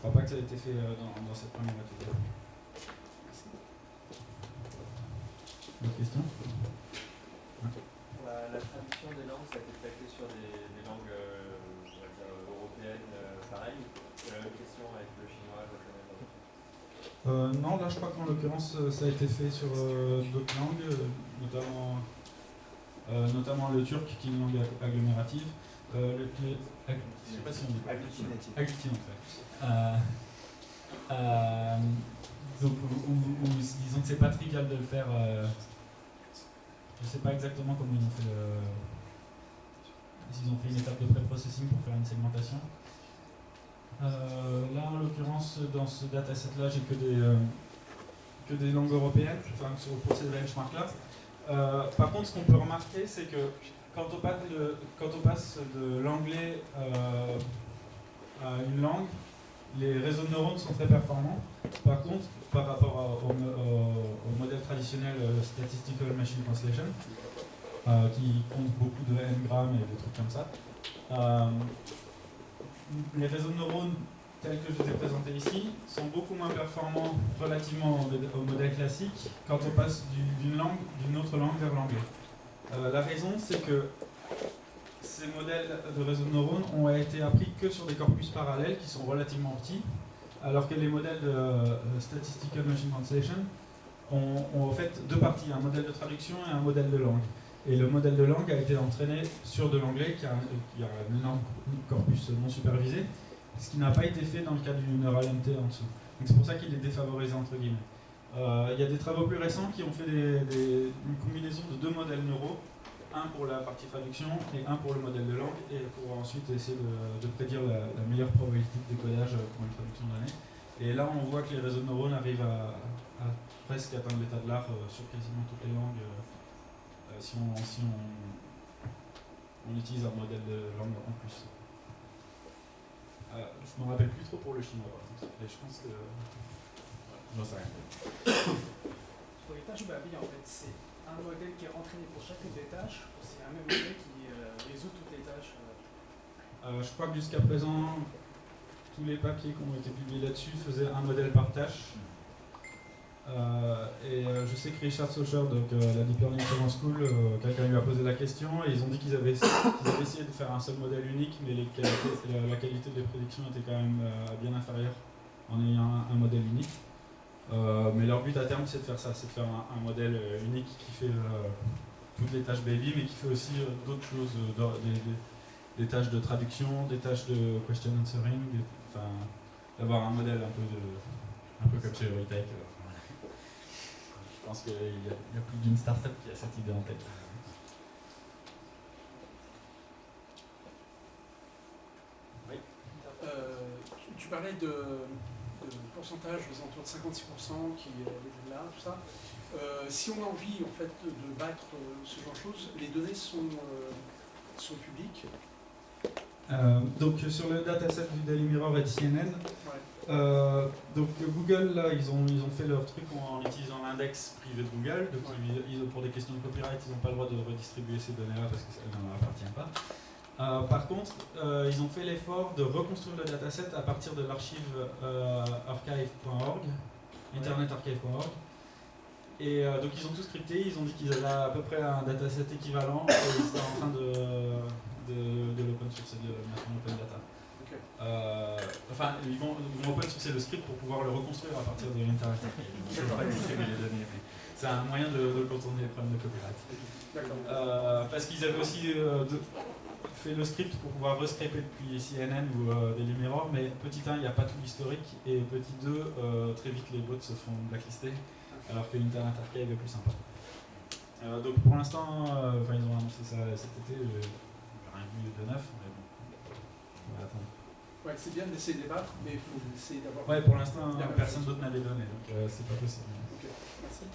crois pas que ça a été fait dans cette première étude. D'autres questions? La traduction des langues, ça a été traité sur des langues on va dire, européennes, pareil. La même question avec le chinois, le japonais. Non, là je crois qu'en l'occurrence ça a été fait sur d'autres langues, notamment le turc qui est une langue agglomérative. Je sais pas si on dit agglutinative. Agglutinative. Donc, disons que c'est pas trivial de le faire. Je sais pas exactement comment ils ont fait s'ils ont fait une étape de pré-processing pour faire une segmentation. Là, en l'occurrence, dans ce dataset-là, j'ai que des langues européennes, enfin pour ces benchmarks-là. Par contre, ce qu'on peut remarquer, c'est que quand on passe de l'anglais à une langue, les réseaux de neurones sont très performants. Par contre, par rapport au modèle traditionnel Statistical Machine Translation, qui compte beaucoup de n-grammes et des trucs comme ça, les réseaux de neurones tels que je les ai présentés ici sont beaucoup moins performants relativement au modèle classique quand on passe d'une autre langue vers l'anglais. La raison, c'est que ces modèles de réseaux de neurones ont été appris que sur des corpus parallèles qui sont relativement petits, alors que les modèles de Statistical Machine Translation ont en fait deux parties, un modèle de traduction et un modèle de langue. Et le modèle de langue a été entraîné sur de l'anglais qui a un énorme corpus non supervisé, ce qui n'a pas été fait dans le cas du Neural MT en dessous. Donc c'est pour ça qu'il est défavorisé entre guillemets. Il y a des travaux plus récents qui ont fait une combinaison de deux modèles neuraux, un pour la partie traduction et un pour le modèle de langue, et pour ensuite essayer de prédire la meilleure probabilité de décodage pour une traduction donnée. Et là on voit que les réseaux de neurones arrivent à presque atteindre l'état de l'art sur quasiment toutes les langues. Si on utilise un modèle de langue en plus. Je ne me rappelle plus trop pour le chinois par contre, mais je pense que... J'en sais rien. Pour les tâches Babi, en fait, c'est un modèle qui est entraîné pour chacune des tâches, ou c'est un même modèle qui résout toutes les tâches Je crois que jusqu'à présent, tous les papiers qui ont été publiés là-dessus faisaient un modèle par tâche. Je sais que Richard Socher, donc la Deep Learning Common School, quelqu'un lui a posé la question et ils ont dit qu'ils avaient essayé de faire un seul modèle unique, mais la qualité des prédictions était quand même bien inférieure en ayant un modèle unique. Mais leur but à terme, c'est de faire ça, c'est de faire un modèle unique qui fait toutes les tâches baby, mais qui fait aussi d'autres choses, des tâches de traduction, des tâches de question answering, d'avoir un modèle un peu comme chez Retech. Je pense qu'il y a plus d'une start-up qui a cette idée en tête. Oui. Tu parlais de pourcentage aux alentours de 56% qui est là, tout ça. Si on a envie en fait de battre ce genre de choses, les données sont publiques. Donc sur le dataset du Daily Mirror et de CNN, Ouais. donc Google là ils ont fait leur truc en utilisant l'index privé de Google. Donc pour des questions de copyright ils n'ont pas le droit de redistribuer ces données là parce qu'elles ne leur appartiennent pas. Par contre ils ont fait l'effort de reconstruire le dataset à partir de l'archive archive.org, internetarchive.org. Et donc ils ont tout scripté, ils ont dit qu'ils avaient à peu près un dataset équivalent et ils étaient en train de l'open source et de le mettre en open data. Okay. Ils vont open sourcer le script pour pouvoir le reconstruire à partir de l'internet. Je ne vais pas distribuer les données, mais c'est un moyen de contourner les problèmes de copyright. Parce qu'ils avaient aussi fait le script pour pouvoir rescraper depuis CNN ou Daily Mirror, mais petit 1, il n'y a pas tout l'historique, et petit 2, très vite les bots se font blacklister, alors que l'Internet Archive est plus sympa. Donc pour l'instant, ils ont annoncé ça cet été, j'ai rien vu de neuf, mais bon, on va attendre. Ouais, c'est bien d'essayer de débattre, mais il faut essayer d'avoir... Ouais, pour l'instant, personne d'autre n'a les données, donc c'est pas possible. Ok, merci.